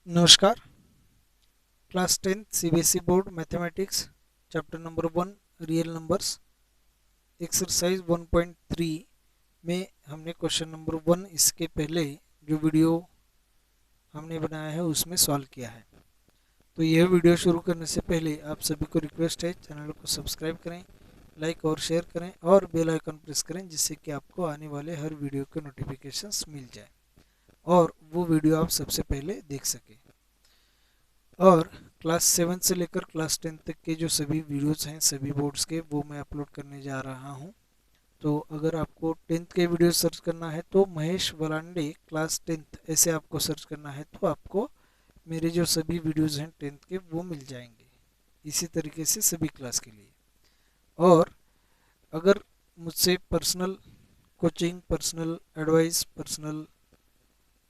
नमस्कार। Class 10 CBSE board mathematics chapter number 1 real numbers exercise 1.3 में हमने क्वेश्चन नंबर 1 इसके पहले जो वीडियो हमने बनाया है उसमें सॉल्व किया है। तो यह वीडियो शुरू करने से पहले आप सभी को रिक्वेस्ट है, चैनल को सब्सक्राइब करें, लाइक और शेयर करें और बेल आइकन प्रेस करें, जिससे कि आपको आने वाले हर वीडियो के नोटिफिकेशंस मिल जाए और वो वीडियो आप सबसे पहले देख सकें। और क्लास 7 से लेकर क्लास 10 तक के जो सभी वीडियोस हैं सभी बोर्ड्स के, वो मैं अपलोड करने जा रहा हूं। तो अगर आपको 10th के वीडियो सर्च करना है तो महेश वलांडे क्लास 10th ऐसे आपको सर्च करना है, तो आपको मेरे जो सभी वीडियोस हैं 10th के वो मिल जाएंगे, इसी तरीके से सभी क्लास के लिए। और अगर मुझसे personal coaching, personal advice, personal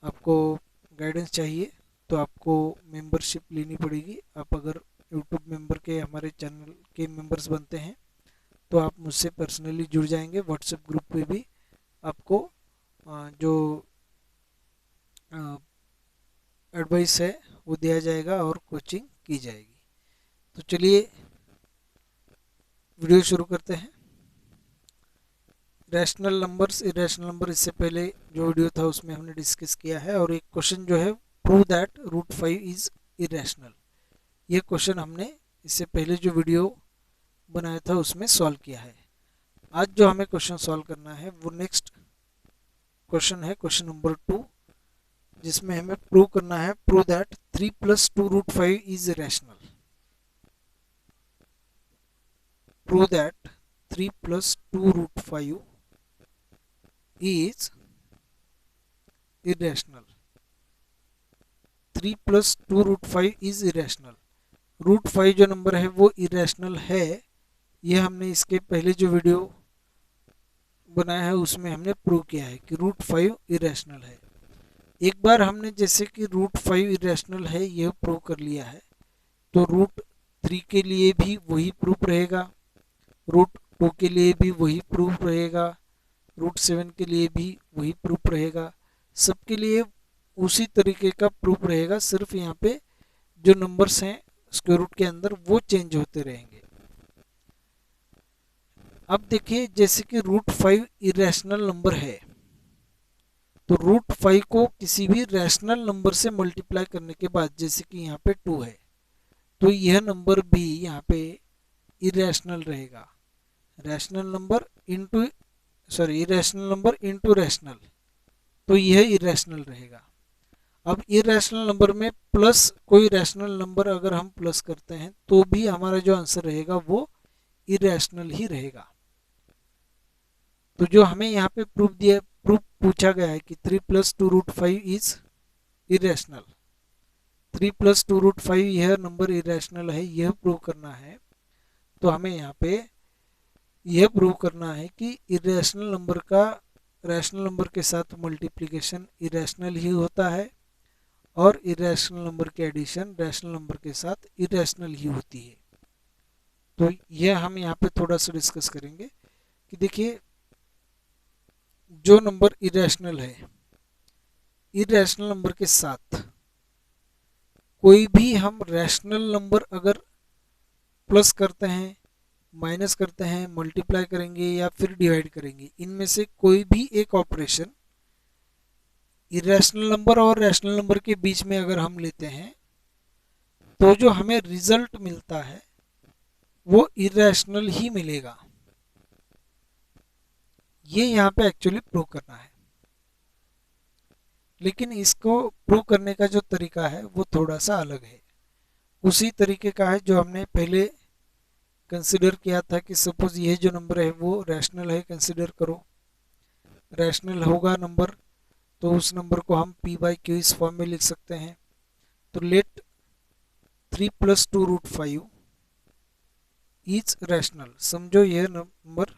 आपको गाइडेंस चाहिए तो आपको मेंबरशिप लेनी पड़ेगी। आप अगर यूट्यूब मेंबर के हमारे चैनल के मेंबर्स बनते हैं तो आप मुझसे पर्सनली जुड़ जाएंगे। व्हाट्सएप ग्रुप पे भी आपको जो एडवाइस है वो दिया जाएगा और कोचिंग की जाएगी। तो चलिए वीडियो शुरू करते हैं। रैशनल नंबर्स, इरेशनल नंबर, इससे पहले जो वीडियो था उसमें हमने डिस्कस किया है। और एक क्वेश्चन जो है, prove that root 5 is irrational, ये क्वेश्चन हमने इससे पहले जो वीडियो बनाया था उसमें सॉल्व किया है। आज जो हमें क्वेश्चन सॉल्व करना है वो नेक्स्ट क्वेश्चन है, क्वेश्चन नंबर 2, जिसमें हमें प्रूव करना है, prove that 3 + 2 root 5 is rational. Prove that 3 + 2 root 5 is irrational. 3 + 2 root 5 is irrational. Root 5 जो नंबर है वो इरेशनल है, ये हमने इसके पहले जो वीडियो बनाया है उसमें हमने प्रूव किया है कि रूट 5 इरेशनल है। एक बार हमने जैसे कि रूट 5 इरेशनल है यह प्रूव कर लिया है, तो रूट 3 के लिए भी वही प्रूफ रहेगा, रूट 2 के लिए भी वही प्रूफ रहेगा, रूट 7 के लिए भी वही प्रूफ रहेगा। सबके लिए उसी तरीके का प्रूफ रहेगा, सिर्फ यहाँ पे जो नंबर्स हैं स्क्वायर रूट के अंदर वो चेंज होते रहेंगे। अब देखिए, जैसे कि रूट 5 इरेशनल नंबर है तो रूट 5 को किसी भी रैशनल नंबर से मल्टीप्लाई करने के बाद, जैसे कि यहाँ पे 2 है, तो यह नंबर भी यहाँ पे इरेशनल रहेगा। Rational number into irrational number into rational, तो यह इरेशनल रहेगा। अब इरेशनल नंबर में प्लस कोई रैशनल नंबर अगर हम प्लस करते हैं तो भी हमारा जो आंसर रहेगा वो इरेशनल ही रहेगा। तो जो हमें यहाँ पे प्रूफ पूछा गया है कि 3 + 2 रूट 5 इज इरेशनल, 3 + 2 रूट 5 यह नंबर इरेशनल है, यह प्रूव करना है। तो हमें यहाँ पे यह प्रूव करना है कि इरेशनल नंबर का रैशनल नंबर के साथ मल्टीप्लिकेशन इरेशनल ही होता है और इरेशनल नंबर की एडिशन रैशनल नंबर के साथ इरेशनल ही होती है। तो यह हम यहाँ पे थोड़ा सा डिस्कस करेंगे कि देखिए, जो नंबर इरेशनल है, इरेशनल नंबर के साथ कोई भी हम रैशनल नंबर अगर प्लस करते हैं, माइनस करते हैं, मल्टीप्लाई करेंगे या फिर डिवाइड करेंगे, इनमें से कोई भी एक ऑपरेशन इरेशनल नंबर और रैशनल नंबर के बीच में अगर हम लेते हैं तो जो हमें रिजल्ट मिलता है वो इरेशनल ही मिलेगा। ये यहाँ पे एक्चुअली प्रूव करना है, लेकिन इसको प्रूव करने का जो तरीका है वो थोड़ा सा अलग है। उसी तरीके का है जो हमने पहले कंसिडर किया था कि सपोज ये जो नंबर है वो रैशनल है, कंसिडर करो रैशनल होगा नंबर, तो उस नंबर को हम p/q इस फॉर्म में लिख सकते हैं। तो लेट 3 + 2 रूट 5 इज रैशनल, समझो यह नंबर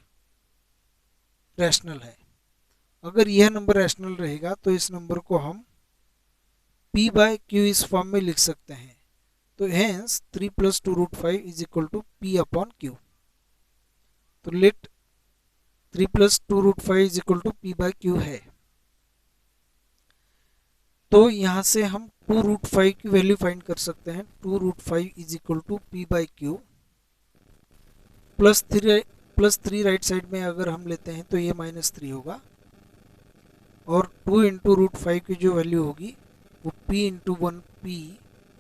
रैशनल है। अगर यह नंबर रैशनल रहेगा तो इस नंबर को हम p/q इस फॉर्म में लिख सकते हैं। तो hence 3 + 2 root 5 is equal to p/q। तो let 3 + 2 root 5 is equal to p/q है। तो यहां से हम टू रूट फाइव की वैल्यू फाइंड कर सकते हैं। Two root five is equal to P by Q plus three right side में अगर हम लेते हैं तो ये -3 होगा, और 2 इंटू रूट फाइव की जो वैल्यू होगी वो p into one P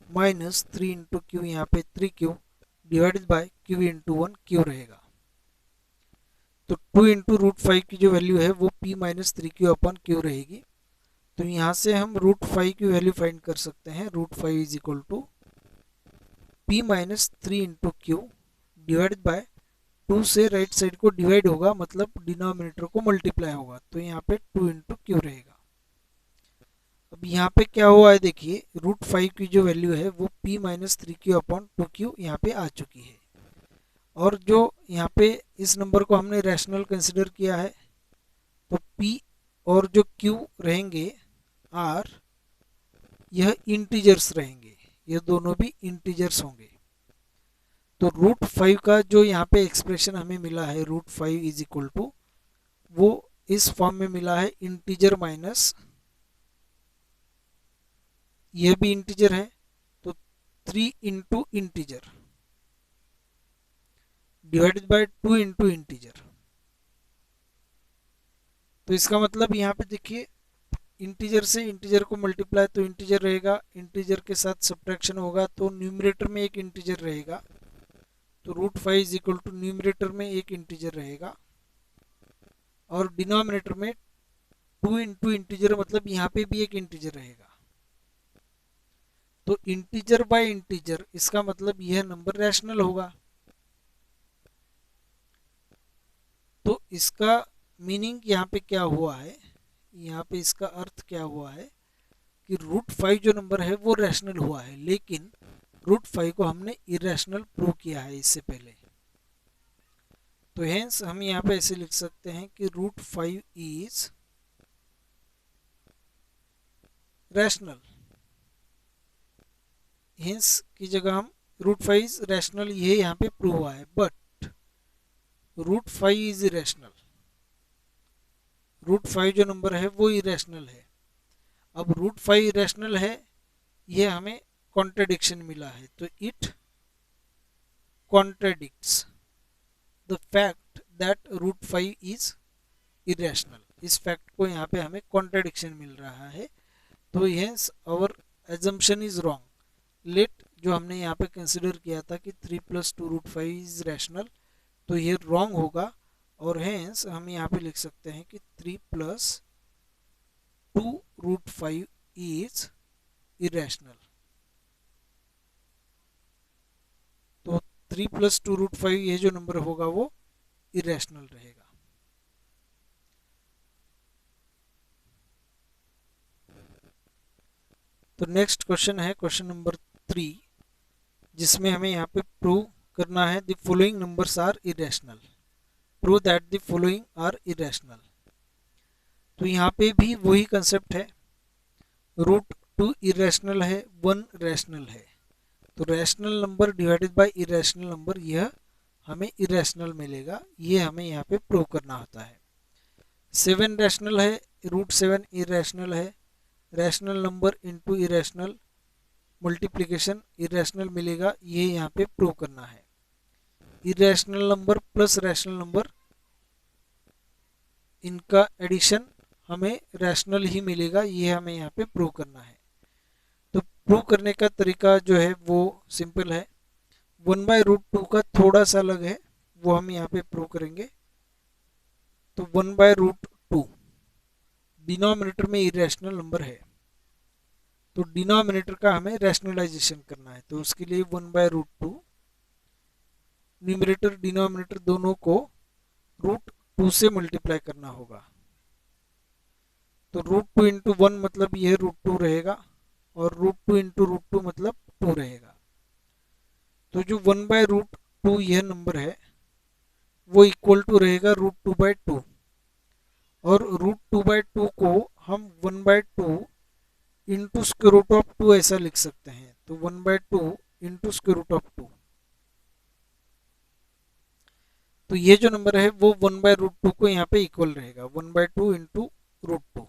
minus 3 into Q, यहाँ पे 3q divided by q into one Q रहेगा। तो 2 इंटू रूट फाइव की जो वैल्यू है वो p minus 3q upon Q रहेगी। तो यहाँ से हम रूट फाइव की वैल्यू फाइंड कर सकते हैं। Root five is equal to p minus 3 into Q divided by 2 से राइट साइड को डिवाइड होगा, मतलब डिनोमिनेटर को मल्टीप्लाई होगा, तो यहाँ पे 2 इंटू क्यू रहेगा। अब यहाँ पे क्या हुआ है देखिए, रूट फाइव की जो वैल्यू है वो p minus 3q upon 2q यहाँ पे आ चुकी है, और जो यहाँ पे इस नंबर को हमने रैशनल कंसिडर किया है, तो p और जो q रहेंगे r, यह इंटीजर्स रहेंगे, ये दोनों भी इंटीजर्स होंगे। तो रूट फाइव का जो यहाँ पे एक्सप्रेशन हमें मिला है, root five is equal to, वो इस फॉर्म में मिला है, इंटीजर माइनस यह भी इंटीजर है, तो 3 into integer divided by 2 into integer. तो इसका मतलब यहाँ पे देखिए, इंटीजर से इंटीजर को मल्टीप्लाई तो इंटीजर रहेगा, इंटीजर के साथ सब्ट्रैक्शन होगा तो न्यूमरेटर में एक इंटीजर रहेगा, तो root five is equal to numerator में एक इंटीजर रहेगा, और डिनोमिनेटर में 2 इंटू इंटीजर, मतलब यहाँ पे भी एक इंटीजर रहेगा। तो इंटीजर बाय इंटीजर, इसका मतलब यह नंबर रैशनल होगा। तो इसका मीनिंग यहाँ पे क्या हुआ है, यहाँ पे इसका अर्थ क्या हुआ है कि रूट फाइव जो नंबर है वो रैशनल हुआ है, लेकिन रूट फाइव को हमने इरेशनल प्रूव किया है इससे पहले। तो हेंस हम यहाँ पे ऐसे लिख सकते हैं कि root five is rational. Hence की जगह हम रूट फाइव इज रैशनल, ये यहाँ पे प्रूव हुआ है, but root five is irrational. Root five जो नंबर है वो इरेशनल है। अब रूट फाइव इरेशनल है, ये हमें कॉन्ट्रडिक्शन मिला है, तो it contradicts the fact that root five is irrational. इस फैक्ट को यहाँ पे हमें कॉन्ट्रडिक्शन मिल रहा है, तो hence our assumption is wrong. Let जो हमने यहाँ पे कंसिडर किया था कि 3 plus 2 root five is rational, तो ये रॉन्ग होगा, और हेंस हम यहाँ पे लिख सकते हैं कि 3 plus 2 root five is irrational. तो 3 प्लस 2 रूट फाइव ये जो नंबर होगा वो इरेशनल रहेगा। तो नेक्स्ट क्वेश्चन है क्वेश्चन नंबर 3, जिसमें हमें यहाँ पे प्रूव करना है the following numbers are irrational, prove that the following are irrational. तो यहाँ पे भी वही कंसेप्ट है, रूट 2 इरेशनल है, 1 रैशनल है, तो rational number divided by irrational number, यह हमें इरेशनल मिलेगा, ये हमें यहाँ पे प्रूव करना होता है। 7 रैशनल है, रूट 7 इरेशनल है, rational number into irrational multiplication irrational मिलेगा, ये यहाँ पे प्रूव करना है। Irrational number plus rational number, इनका एडिशन हमें रैशनल ही मिलेगा, ये हमें यहाँ पे प्रूव करना है। तो प्रूव करने का तरीका जो है वो सिंपल है, 1/√2 का थोड़ा सा अलग है, वो हम यहाँ पे प्रूव करेंगे। तो 1/√2 डिनोमिनेटर में इरेशनल नंबर है, तो डिनोमिनेटर का हमें रैशनलाइजेशन करना है, तो उसके लिए 1/√2 न्यूमरेटर डिनोमिनेटर दोनों को √2 से मल्टीप्लाई करना होगा। तो √2 इंटू 1 मतलब यह √2 रहेगा, और √2 इंटू √2 मतलब 2 रहेगा। तो जो 1/√2 यह नंबर है वो इक्वल टू रहेगा √2/2, और √2/2 को हम 1/2 इंटू स्क्वायर रूट ऑफ 2 ऐसा लिख सकते हैं, तो 1/2 इंटू स्क्वायर रूट ऑफ 2। तो ये जो नंबर है वो 1/√2 को यहाँ पे इक्वल रहेगा, 1/2 इंटू √2।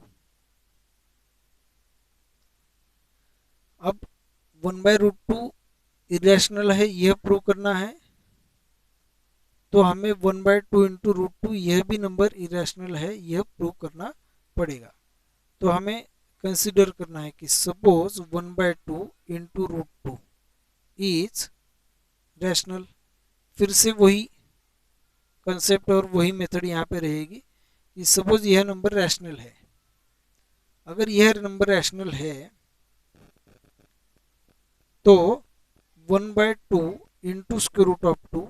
1/√2 इरेशनल है यह प्रूव करना है, तो हमें 1/2 इंटू रूट टू यह भी नंबर इरेशनल है यह प्रूव करना पड़ेगा। तो हमें कंसिडर करना है कि suppose 1/2 into root two is rational. फिर से वही कंसेप्ट और वही मेथड यहाँ पे रहेगी कि सपोज यह नंबर रैशनल है। अगर यह नंबर रैशनल है तो 1/2 इंटू स्क्वायर रूट ऑफ 2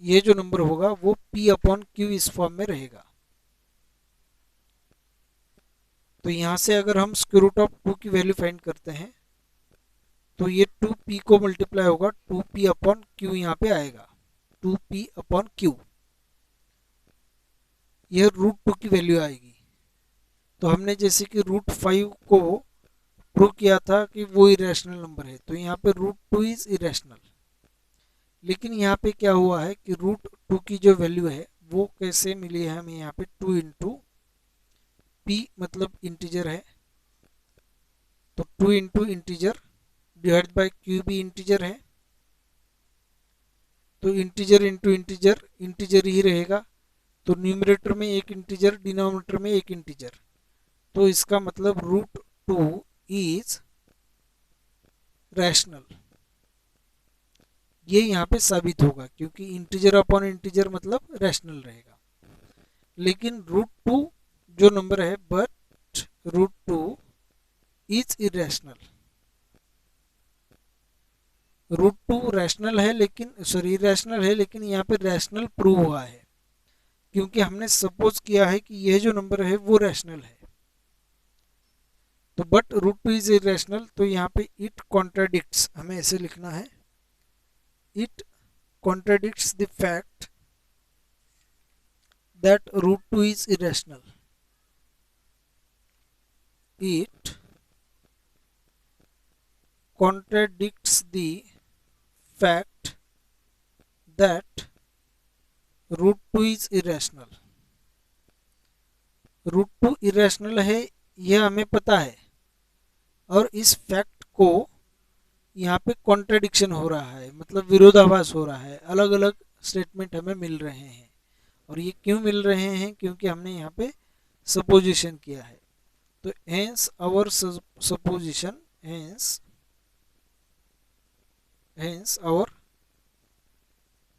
ये जो नंबर होगा वो p/q इस फॉर्म में रहेगा। तो यहां से अगर हम स्क्वायर रूट ऑफ 2 की वैल्यू फाइंड करते हैं तो ये 2p को मल्टीप्लाई होगा 2p/q यहाँ पे आएगा 2p/q, यह √2 की वैल्यू आएगी। तो हमने जैसे कि √5 को प्रूव किया था कि वो इरेशनल नंबर है, तो यहाँ पे √2 इज इरेशनल। लेकिन यहाँ पे क्या हुआ है कि √2 की जो वैल्यू है वो कैसे मिली है हमें, यहाँ पे 2 इंटू p मतलब इंटीजर है, तो 2 into integer divide by q भी इंटीजर है, तो इंटीजर इंटू इंटीजर इंटीजर ही रहेगा। तो न्यूमरेटर में एक इंटीजर, डिनोमिनेटर में एक इंटीजर, तो इसका मतलब √2 इज रैशनल। ये यहाँ पे साबित होगा क्योंकि इंटीजर अपॉन इंटीजर मतलब रैशनल रहेगा। लेकिन √2 जो नंबर है बट √2 इज इरेशनल। √2 रैशनल है लेकिन इरेशनल है, लेकिन यहाँ पे रैशनल प्रूव हुआ है क्योंकि हमने सपोज किया है कि यह जो नंबर है वो रैशनल है। तो बट √2 इज इरेशनल, तो यहाँ पे इट कॉन्ट्राडिक्ट्स, हमें ऐसे लिखना है, it contradicts the fact that √2 is irrational. It contradicts the fact that √2 is irrational। √2 irrational है यह हमें पता है, और इस फैक्ट को यहाँ पे कॉन्ट्रडिक्शन हो रहा है, मतलब विरोधाभास हो रहा है, अलग अलग स्टेटमेंट हमें मिल रहे हैं। और ये क्यों मिल रहे हैं, क्योंकि हमने यहाँ पे सपोजिशन किया है। तो hence our supposition, hence our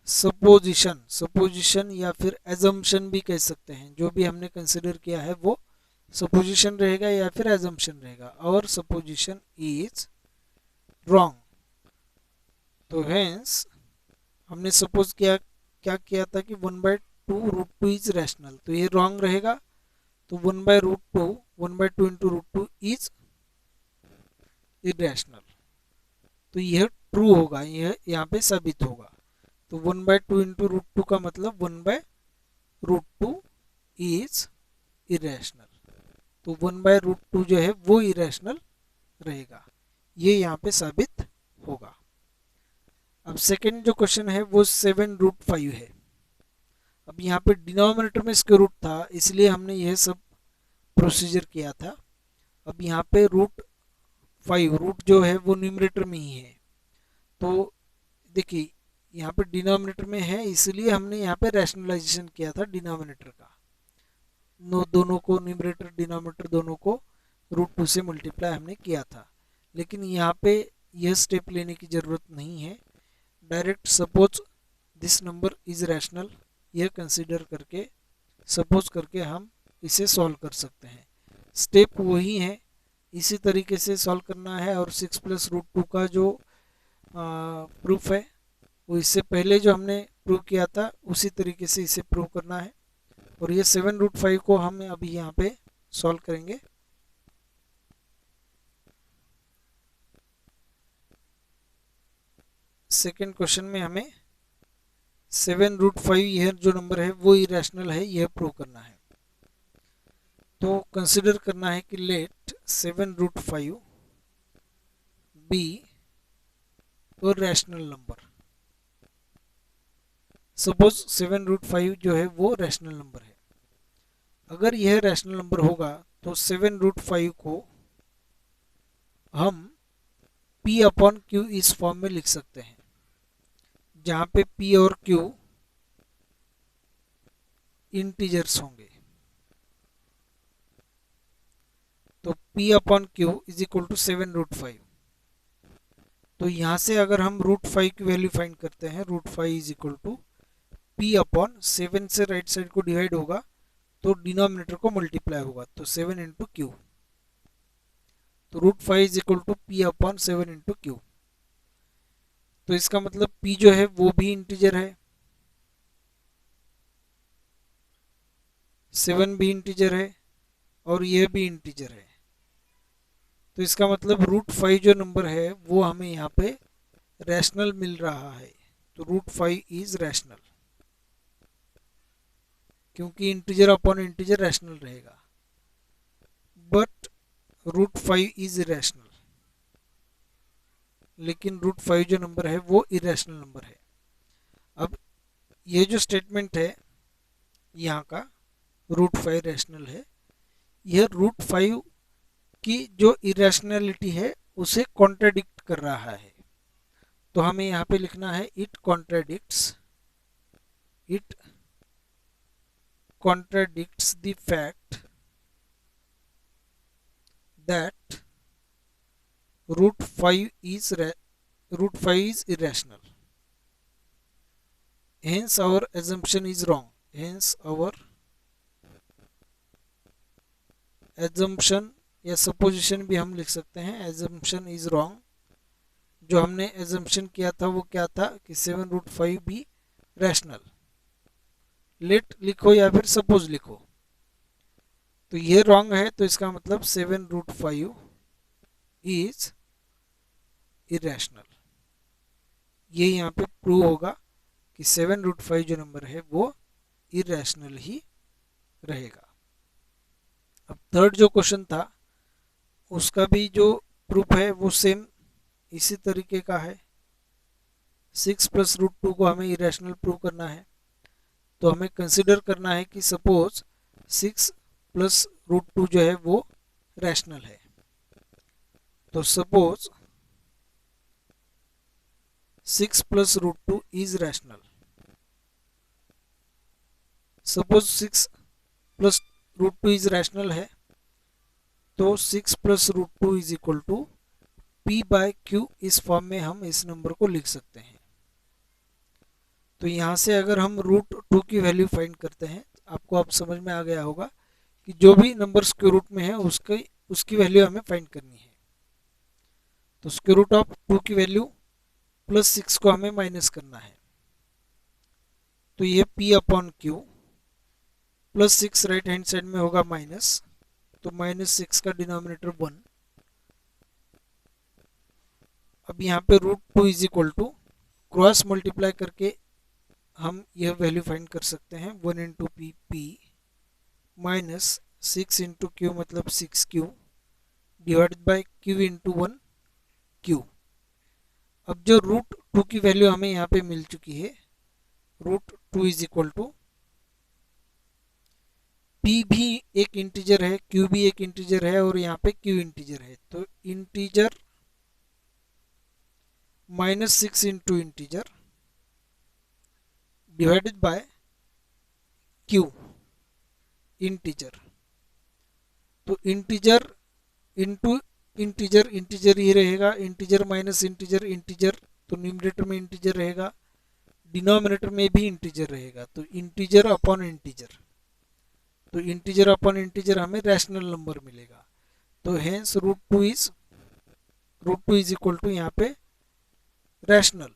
supposition या फिर एजम्पशन भी कह सकते हैं, जो भी हमने कंसिडर किया है वो सपोजिशन रहेगा या फिर एजम्पशन रहेगा। Our supposition is wrong. तो हेंस हमने सपोज किया, क्या किया था कि 1/2 √2 इज रैशनल, तो ये रॉन्ग रहेगा। तो 1/2 इंटू √2 इज इरेशनल, तो यह ट्रू होगा, यह यहाँ पे साबित होगा। तो 1/2 इंटू √2 का मतलब 1/√2 इज इरेशनल, तो 1/√2 जो है वो इरेशनल रहेगा, ये यहाँ पे साबित होगा। अब सेकेंड जो क्वेश्चन है वो 7√5 है। अब यहाँ पे डिनोमिनेटर में स्क्वायर रूट था इसलिए हमने यह सब प्रोसीजर किया था। अब यहाँ पे √5 रूट जो है वो न्यूमरेटर में ही है, तो देखिए यहाँ पे डिनोमिनेटर में है इसलिए हमने यहाँ पे रैशनलाइजेशन किया था डिनोमिनेटर का। दोनों को, न्यूमरेटर डिनोमिनेटर दोनों को √2 से मल्टीप्लाई हमने किया था। लेकिन यहाँ पे यह स्टेप लेने की ज़रूरत नहीं है, direct suppose this number is rational यह कंसीडर करके सपोज करके हम इसे सॉल्व कर सकते हैं। स्टेप वही है, इसी तरीके से सॉल्व करना है। और 6 + √2 का जो प्रूफ है वो इससे पहले जो हमने प्रूव किया था उसी तरीके से इसे प्रूव करना है। और ये 7√5 को हम अभी यहाँ पे सॉल्व करेंगे। सेकेंड क्वेश्चन में हमें 7√5 यह जो नंबर है वो इरेशनल है यह प्रूव करना है। तो कंसिडर करना है कि लेट 7√5 बी और रैशनल नंबर। सपोज 7√5 जो है वो रैशनल नंबर है। अगर यह रैशनल नंबर होगा तो 7√5 को हम p अपॉन q इस फॉर्म में लिख सकते हैं, जहां पे p और q इंटीजर्स होंगे। तो p upon q is equal to 7√5। तो यहां से अगर हम √5 की वैल्यू फाइंड करते हैं, √5 is equal to p upon 7 से राइट साइड को डिवाइड होगा तो डिनोमिनेटर को मल्टीप्लाई होगा, तो 7 इंटू क्यू। तो √5 is equal to p upon 7 into Q. तो इसका मतलब p जो है वो भी इंटीजर है, 7 भी इंटीजर है और यह भी इंटीजर है। तो इसका मतलब √5 जो नंबर है वो हमें यहाँ पे रैशनल मिल रहा है। तो √5 इज रैशनल, क्योंकि इंटीजर अपॉन इंटीजर रैशनल रहेगा। बट √5 इज इरेशनल, लेकिन √5 जो नंबर है वो इरेशनल नंबर है। अब ये जो स्टेटमेंट है यहाँ का, √5 रैशनल है, यह √5 की जो इरेशनलिटी है उसे कॉन्ट्राडिक्ट कर रहा है। तो हमें यहाँ पे लिखना है it contradicts the fact that √5 is irrational. Hence our assumption is wrong. Hence our assumption या supposition भी हम लिख सकते हैं, assumption is wrong। जो हमने assumption किया था वो क्या था कि 7√5 भी rational। let लिखो या फिर suppose लिखो, तो ये रॉन्ग है। तो इसका मतलब 7√5 इज इरेशनल। ये यहाँ पे प्रूव होगा कि 7√5 जो नंबर है वो इरेशनल ही रहेगा। अब थर्ड जो क्वेश्चन था उसका भी जो प्रूफ है वो सेम इसी तरीके का है। 6 + √2 को हमें इरेशनल प्रूव करना है। तो हमें कंसिडर करना है कि सपोज 6 + √2 जो है वो रैशनल है। तो suppose 6 + √2 is rational. Suppose 6 + √2 is rational है, तो 6 + √2 इज इक्वल टू p/q इस फॉर्म में हम इस नंबर को लिख सकते हैं। तो यहाँ से अगर हम √2 की वैल्यू फाइंड करते हैं, आपको अब समझ में आ गया होगा कि जो भी नंबर स्क्वायर रूट में है उसकी वैल्यू हमें फाइंड करनी है। तो √2 की वैल्यू +6 को हमें माइनस करना है। तो ये p/q +6 राइट हैंड साइड में होगा माइनस, तो -6 का डिनोमिनेटर 1। अब यहाँ पे √2 is equal to cross multiply करके हम यह वैल्यू फाइंड कर सकते हैं। 1 into p minus 6 into Q मतलब 6q divided by q into 1 q। अब जो √2 की वैल्यू हमें यहाँ पे मिल चुकी है, √2 इज इक्वल टू p भी एक इंटीजर है, q भी एक इंटीजर है और यहाँ पे q इंटीजर है। तो integer -6 into integer divided by q integer. तो इंटीजर इंटू इंटीजर इंटीजर ही रहेगा, इंटीजर माइनस इंटीजर इंटीजर, तो न्यूमरेटर में इंटीजर रहेगा, डिनोमिनेटर में भी इंटीजर रहेगा। तो इंटीजर अपॉन इंटीजर, तो इंटीजर अपॉन इंटीजर हमें रैशनल नंबर मिलेगा। तो हेंस √2 इज इक्वल टू यहाँ पे रैशनल।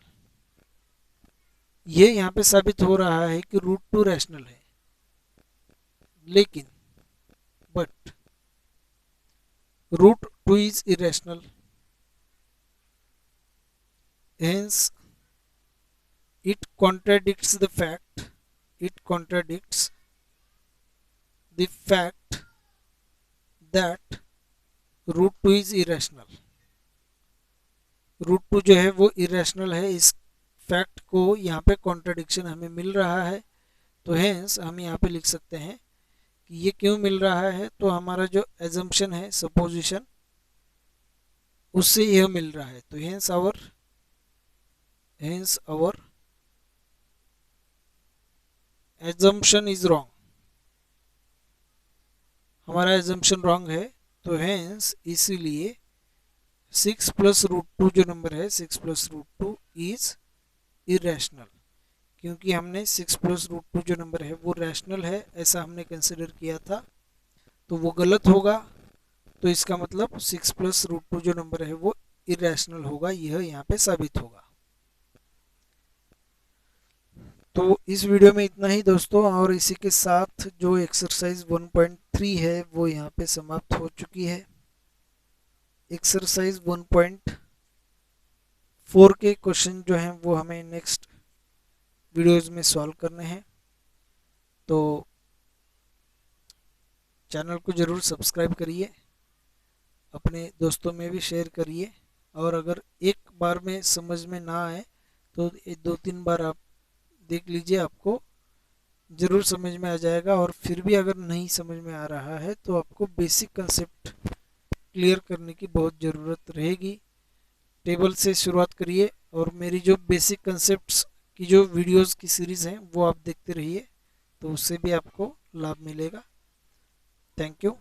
ये यहाँ पे साबित हो रहा है कि √2 रैशनल है, लेकिन but √2 is irrational, hence it contradicts the fact that √2 is irrational। √2 जो है वो irrational है, इस फैक्ट को यहाँ पे कॉन्ट्रडिक्शन हमें मिल रहा है। तो हेंस हम यहाँ पे लिख सकते हैं कि ये क्यों मिल रहा है। तो हमारा जो एजम्पशन है, सपोजिशन उससे यह मिल रहा है। तो hence our assumption is wrong, हमारा एजम्पशन रॉन्ग है। तो हेंस इसीलिए 6 + √2 जो नंबर है 6 + √2 इज इरेशनल, क्योंकि हमने 6 + √2 जो नंबर है वो रैशनल है ऐसा हमने कंसिडर किया था, तो वो गलत होगा। तो इसका मतलब 6 + √2 जो नंबर है वो इरेशनल होगा, यह यहाँ पे साबित होगा। तो इस वीडियो में इतना ही दोस्तों, और इसी के साथ जो एक्सरसाइज 1.3 है वो यहाँ पे समाप्त हो चुकी है। एक्सरसाइज 1.4 के क्वेश्चन जो हैं वो हमें नेक्स्ट वीडियोज़ में सॉल्व करने हैं। तो चैनल को ज़रूर सब्सक्राइब करिए, अपने दोस्तों में भी शेयर करिए, और अगर एक बार में समझ में ना आए तो 2-3 बार आप देख लीजिए, आपको ज़रूर समझ में आ जाएगा। और फिर भी अगर नहीं समझ में आ रहा है तो आपको बेसिक कंसेप्ट क्लियर करने की बहुत ज़रूरत रहेगी। टेबल से शुरुआत करिए, और मेरी जो बेसिक कंसेप्ट्स की जो वीडियोस की सीरीज़ हैं वो आप देखते रहिए, तो उससे भी आपको लाभ मिलेगा। Thank you.